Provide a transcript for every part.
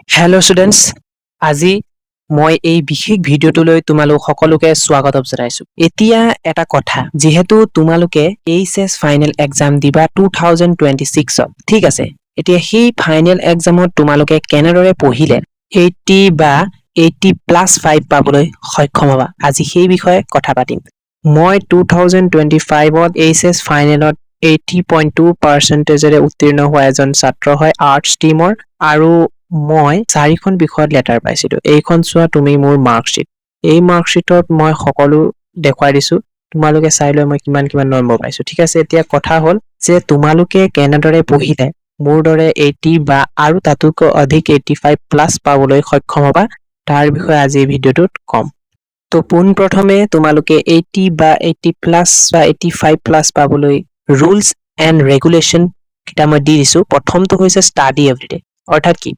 Hello' students, আজি মই এই বিশেষ ভিডিঅ'টোলৈ তোমালোক সকলোকে স্বাগতম জনাইছোঁ। এতিয়া এটা কথা, যিহেতু তোমালোকে এইচএছ ফাইনেল এক্সাম দিবা 2026ত, ঠিক আছে। এতিয়া সেই ফাইনেল এক্সামত তোমালোকে কেনেদৰে পঢ়িলে 80 বা 80+5 পাবলৈ সক্ষম হ'বা, আজি সেই বিষয়ে কথা পাতিম। মই 2025ত এইচএছ ফাইনেলত 80.2% উত্তীৰ্ণ হোৱা এজন ছাত্ৰ হয় আৰ্টছ ষ্ট্ৰীমৰ, আৰু মই 4খন বিষয়ত লেটাৰ পাইছিলোঁ। এইখন চোৱা তুমি মোৰ মাৰ্কশ্বিট। এই মাৰ্কশ্বিটত মই সকলো দেখুৱাই দিছোঁ। তোমালোকে চাই লৈ মই কিমান নম্বৰ পাইছোঁ, ঠিক আছে। এতিয়া কথা হ'ল যে তোমালোকে কেনেদৰে পঢ়িলে মোৰ দৰে 80 বা আৰু তাতোকৈ অধিক 85+ পাবলৈ সক্ষম হ'বা, তাৰ বিষয়ে আজি এই ভিডিঅ'টোত ক'ম। তো পোনপ্ৰথমে তোমালোকে 80 বা 80+ বা 85+ পাবলৈ ৰুলছ এণ্ড ৰেগুলেশ্যন কেইটা মই দি দিছোঁ। প্ৰথমটো হৈছে ষ্টাডি এভৰিডে, অৰ্থাৎ কি?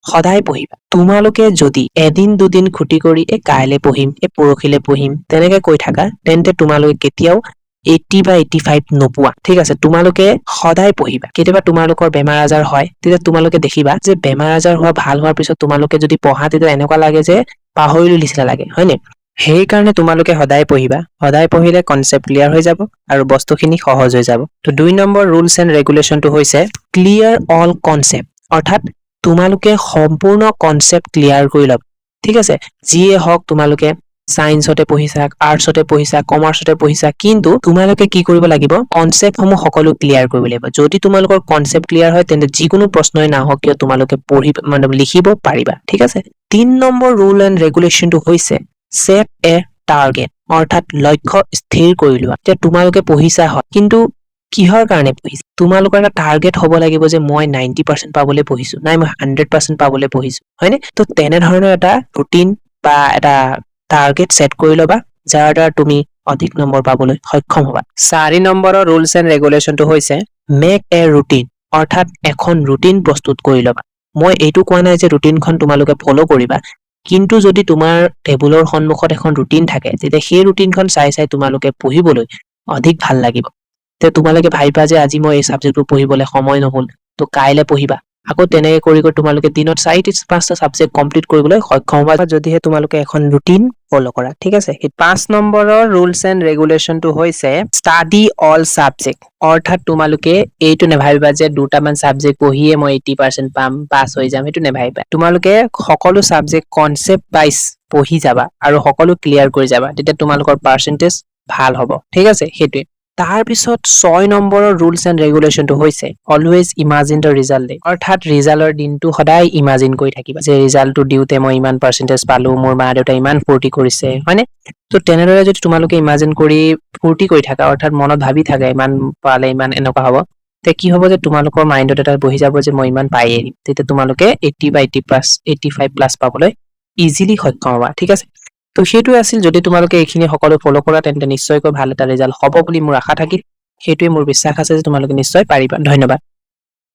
সদায় পঢ়িবা। তোমালোকে যদি এদিন দুদিন খুটি কৰি কাইলৈ পঢ়িম, পৰহিলৈ পঢ়িম তেনেকে কৈ থাকা, তেন্তে তোমালোকে কেতিয়াও 80 বা 85 নোপোৱা, ঠিক আছে। তোমালোকে সদায় পঢ়িবা। কেতিয়াবা তোমালোকৰ বেমাৰ আজাৰ হয়, তেতিয়া তোমালোকে দেখিবা যে বেমাৰ আজাৰ ভাল হোৱাৰ পিছত তোমালোকে যদি পঢ়া, তেতিয়া এনেকুৱা লাগে যে পাহৰিলো নিচিনা লাগে, হয়নে? সেইকাৰণে তোমালোকে সদায় পঢ়িবা। সদায় পঢ়িলে কনচেপ্ট ক্লিয়াৰ হৈ যাব আৰু বস্তুখিনি সহজ হৈ যাব। তো 2 নম্বৰ ৰুলছ এণ্ড ৰেগুলেশ্যনটো হৈছে ক্লিয়াৰ অল কনচেপ্ট, অৰ্থাৎ তোমালোকে সম্পূৰ্ণ কনচেপ্ট ক্লিয়াৰ কৰি ল'বা, ঠিক আছে। যিয়ে হওক, তোমালোকে ছায়েন্সতে পঢ়িছা, আৰ্টছতে পঢ়িছা, কমাৰ্চতে পঢ়িছা, কিন্তু তোমালোকে কি কৰিব লাগিব? কনচেপ্টসমূহ সকলো ক্লিয়াৰ কৰিব লাগিব। যদি তোমালোকৰ কনচেপ্ট ক্লিয়াৰ হয়, তেন্তে যিকোনো প্ৰশ্নই নাহক কিয় তোমালোকে লিখিব পাৰিবা, ঠিক আছে। 3 নম্বৰ ৰুল এণ্ড ৰেগুলেশ্যনটো হৈছে ছেট এ টাৰ্গেট, অৰ্থাৎ লক্ষ্য স্থিৰ কৰি লোৱা। এতিয়া তোমালোকে পঢ়িছা হয়, কিন্তু কিহৰ কাৰণে পঢ়িছা? তোমালোকৰ এটা টাৰ্গেট হ'ব লাগিব যে মই 90% পাবলৈ পঢ়িছোঁ, নাই মই 100% পাবলৈ পঢ়িছোঁ, হয়নে? তো তেনেধৰণৰ এটা ৰুটিন বা এটা টাৰ্গেট ছেট কৰি ল'বা, যাৰ দ্বাৰা তুমি অধিক নম্বৰ পাবলৈ সক্ষম হ'বা। 4 নম্বৰৰ ৰুলছ এণ্ড ৰেগুলেশ্যনটো হৈছে মেক এ ৰুটিন, অৰ্থাৎ এখন ৰুটিন প্ৰস্তুত কৰি ল'বা। মই এইটো কোৱা নাই যে ৰুটিনখন তোমালোকে ফ'ল' কৰিবা, কিন্তু যদি তোমাৰ টেবুলৰ সন্মুখত এখন ৰুটিন থাকে, তেতিয়া সেই ৰুটিনখন চাই তোমালোকে পঢ়িবলৈ অধিক ভাল লাগিব। তে তোমালোকে ভাবিবা যে আজি মই এই ছাবজেক্টটো পঢ়িবলৈ সময় নহ'ল, তো কাইলৈ পঢ়িবা। আকৌ তেনেকে কৰি তোমালোকে দিনত 4-5টা ছাবজেক্ট কমপ্লিট কৰিবলৈ সক্ষম হ'বা, যদিহে তোমালোকে এখন ৰুটিন ফ'ল' কৰা, ঠিক আছে। 5 নম্বৰৰ ৰুলছ এণ্ড ৰেগুলেশ্যনটো হৈছে ষ্টাডি অল ছাবজেক্ট, অৰ্থাৎ তোমালোকে এইটো নেভাবিবা যে দুটামান ছাবজেক্ট পঢ়িয়ে মই 80% পাম, পাছ হৈ যাম, সেইটো নেভাবিবা। তোমালোকে সকলো ছাবজেক্ট কনচেপ্ট ৱাইজ পঢ়ি যাবা আৰু সকলো ক্লিয়াৰ কৰি যাবা, তেতিয়া তোমালোকৰ পাৰ্চেণ্টেজ ভাল হ'ব, ঠিক আছে। সেইটোৱে। তাৰপিছত 6 নম্বৰৰ ৰুলছ এণ্ড ৰেগুলেশ্যনটো হৈছে always imagine the result day, অৰ্থাৎ ৰিজাল্টৰ দিনটো সদায় ইমাজিন কৰি থাকিবা যে ৰিজাল্টটো দিওঁতে মই ইমান পাৰ্চেণ্টেজ পালোঁ, মোৰ মা দেউতাই ইমান ফূৰ্তি কৰিছে, হয়নে? তো তেনেদৰে যদি তোমালোকে ইমাজিন কৰি ফূৰ্তি কৰি থাকা, অৰ্থাৎ মনত ভাবি থাকা ইমান পালে ইমান এনেকুৱা হ'ব, তে কি হ'ব যে তোমালোকৰ মাইণ্ডত এটা বহি যাব যে মই ইমান পাই এৰিম, তেতিয়া তোমালোকে 80 বা 85+ পাবলৈ ইজিলি সক্ষম হ'বা, ঠিক আছে। তো সেইটোৱে আছিল। যদি তোমালোকে এইখিনি সকলো ফ'ল' কৰা, তেন্তে নিশ্চয়কৈ ভাল এটা ৰিজাল্ট হ'ব বুলি মোৰ আশা থাকিল। সেইটোৱে মোৰ বিশ্বাস আছে যে তোমালোকে নিশ্চয় পাৰিবা। ধন্যবাদ।